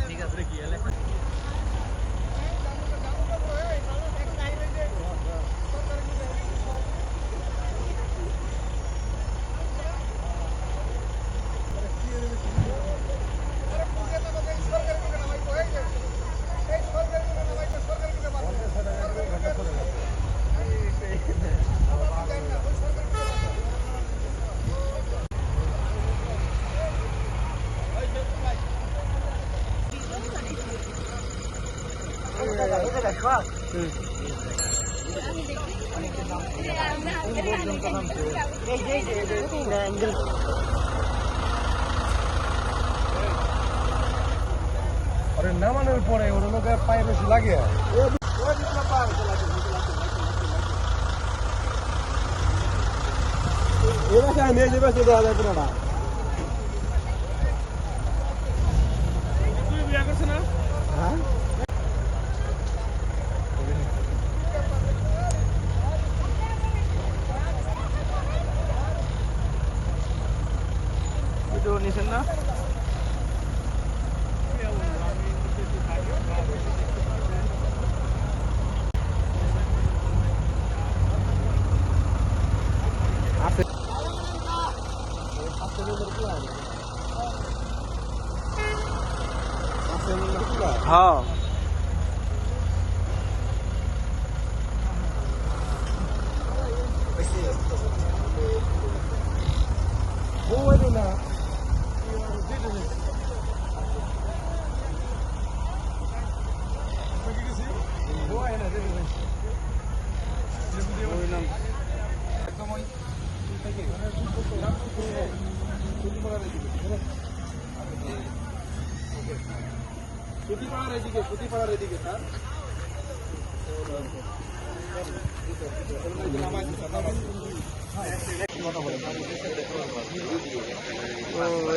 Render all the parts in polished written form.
ঠিক আছে কি হলে নামানোর পরে ওর লোকের পায়ে বেশি লাগে নিছেন না হ্যাঁ ছুটিপাড়ার এদিকে স্যার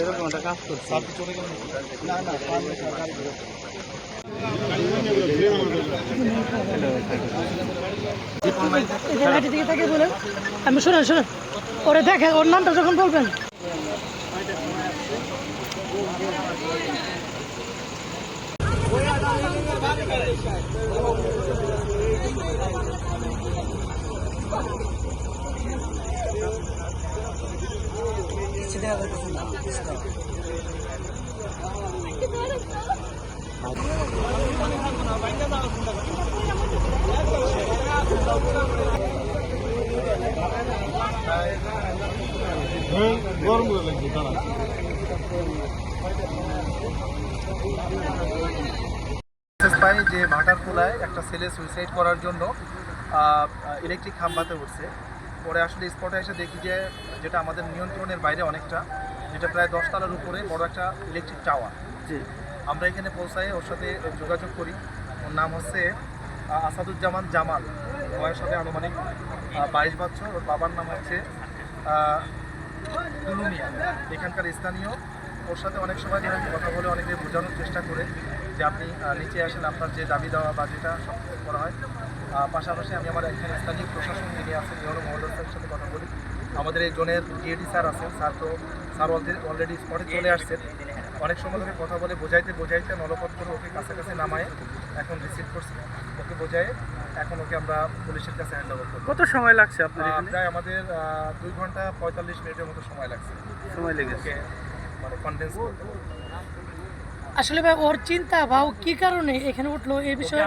এরকম একটা কাজ করছে না না আমি শোনেন শোনেন ওরে দেখেন ওর নামটা যখন বলবেন গরম করে লাগছে দাঁড়া পাই যে ভাটারকুলায় একটা ছেলে সুইসাইড করার জন্য ইলেকট্রিক খাম্বাতে উঠছে পরে আসলে স্পটে এসে দেখি যে যেটা আমাদের নিয়ন্ত্রণের বাইরে অনেকটা যেটা প্রায় 10 তলার উপরে বড় একটা ইলেকট্রিক টাওয়ার আমরা এখানে পৌঁছাই ওর সাথে যোগাযোগ করি ওর নাম হচ্ছে আসাদুজ্জামান জামাল বয়স হবে আনুমানিক 22 বছর ওর বাবার নাম হচ্ছে দুলুমিয়া এখানকার স্থানীয় ওর সাথে অনেক সময় ধরে কথা বলে অনেকে বোঝানোর চেষ্টা করে যে আপনি নিচে আসেন আপনার যে দাবি দেওয়া বা যেটা সব করা হয় পাশাপাশি আমি আমার এখানে স্থানীয় প্রশাসন যিনি আছেন ইউরো মহোদয় স্যারের সাথে কথা বলি আমাদের এই জোনের ডিএডি স্যার আছেন স্যার অলরেডি স্পটে চলে আসছেন অনেক সময় ধরে কথা বলে বোঝাইতে নলপত্র ওকে কাছাকাছি নামায় এখন রিসিভ করছি ওকে বোঝায় এখন ওকে আমরা পুলিশের কাছে হ্যান্ড ওভার করব। কত সময় লাগছে আপনার এখানে? প্রায় আমাদের 2 ঘন্টা 45 মিনিটের মতো সময় লেগেছে মানে কনভিন্স করতে। আসলে ভাই ওর চিন্তা বা ও কি কারণে এখানে উঠলো এই বিষয়ে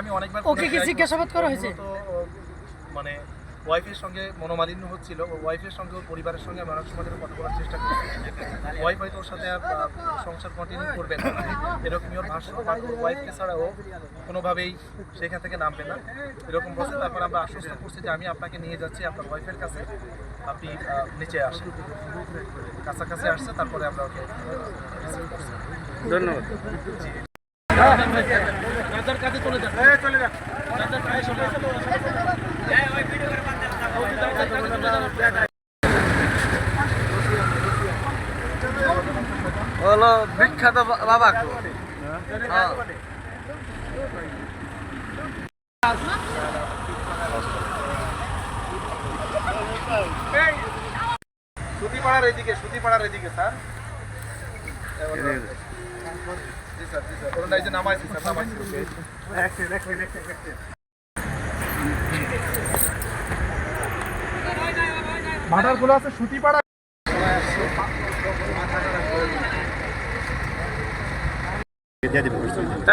ওকে কি জিজ্ঞাসাবাদ করা হয়েছে? মানে ওয়াইফের সঙ্গে মনোমালিন্য হচ্ছিল ওর ওয়াইফের সঙ্গে ওর পরিবারের সঙ্গে আমি অনেক সময় কথা বলার চেষ্টা করছি ওয়াইফ হয়তো ওর সাথে সংসার কন্টিনিউ করবে না এরকমই ওর ভাষ্য ওয়াইফকে ছাড়া ও কোনোভাবেই সেখান থেকে নামবে না এরকম বলছে। তারপর আমরা আশ্বস্ত করছি যে আমি আপনাকে নিয়ে যাচ্ছি আপনার ওয়াইফের কাছে আপনি নিচে আসেন কাছাকাছি আসছে তারপরে আমরা ওকে রিসিভ করছি। ধন্যবাদ। হলো বিখ্যাত বাবা সুতিপাড়ার এদিকে স্যার জি স্যার ওরা এই যে নামাইছি স্যার নামাইছি মাথারগুলো আছে সুতিপাড়া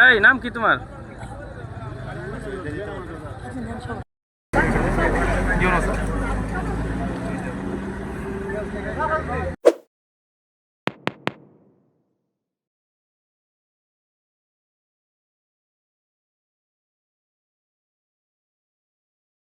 এই নাম কি তোমার? YONO sir